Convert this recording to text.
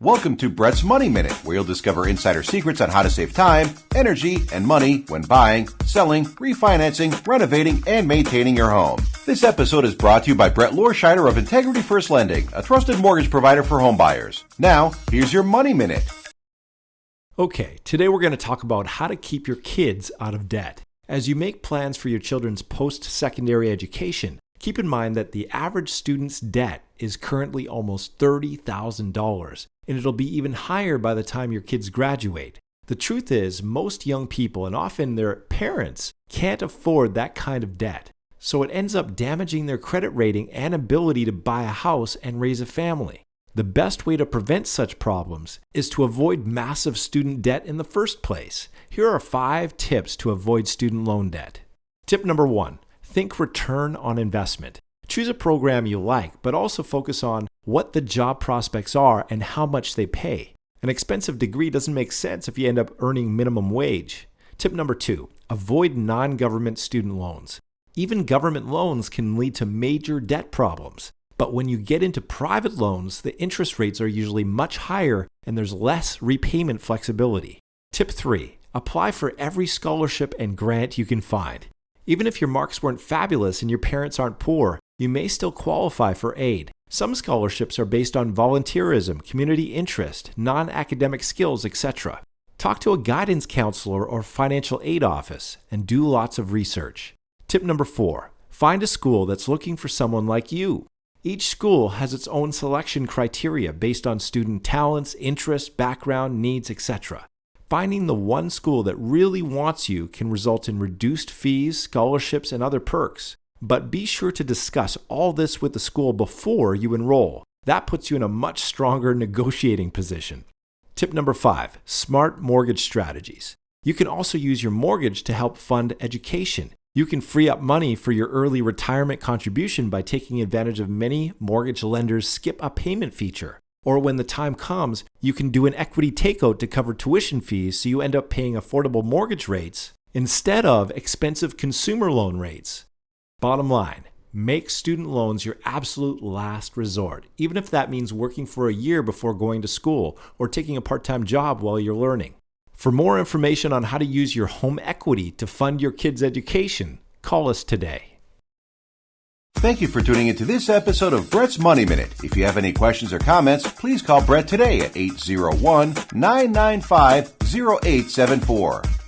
Welcome to Brett's Money Minute, where you'll discover insider secrets on how to save time, energy, and money when buying, selling, refinancing, renovating, and maintaining your home. This episode is brought to you by Brett Lorscheider of Integrity First Lending, a trusted mortgage provider for home buyers. Now, here's your Money Minute. Okay, today we're going to talk about how to keep your kids out of debt. As you make plans for your children's post-secondary education, keep in mind that the average student's debt is currently almost $30,000, and it'll be even higher by the time your kids graduate. The truth is, most young people, and often their parents, can't afford that kind of debt, so it ends up damaging their credit rating and ability to buy a house and raise a family. The best way to prevent such problems is to avoid massive student debt in the first place. Here are 5 tips to avoid student loan debt. Tip number 1. Think return on investment. Choose a program you like, but also focus on what the job prospects are and how much they pay. An expensive degree doesn't make sense if you end up earning minimum wage. Tip number 2. Avoid non-government student loans. Even government loans can lead to major debt problems. But when you get into private loans, the interest rates are usually much higher and there's less repayment flexibility. Tip 3. Apply for every scholarship and grant you can find. Even if your marks weren't fabulous and your parents aren't poor, you may still qualify for aid. Some scholarships are based on volunteerism, community interest, non-academic skills, etc. Talk to a guidance counselor or financial aid office and do lots of research. Tip number 4. Find a school that's looking for someone like you. Each school has its own selection criteria based on student talents, interests, background, needs, etc. Finding the one school that really wants you can result in reduced fees, scholarships, and other perks. But be sure to discuss all this with the school before you enroll. That puts you in a much stronger negotiating position. Tip number 5. Smart mortgage strategies. You can also use your mortgage to help fund education. You can free up money for your early retirement contribution by taking advantage of many mortgage lenders' skip a payment feature. Or when the time comes, you can do an equity takeout to cover tuition fees so you end up paying affordable mortgage rates instead of expensive consumer loan rates. Bottom line, make student loans your absolute last resort, even if that means working for a year before going to school or taking a part-time job while you're learning. For more information on how to use your home equity to fund your kids' education, call us today. Thank you for tuning into this episode of Brett's Money Minute. If you have any questions or comments, please call Brett today at 801-995-0874.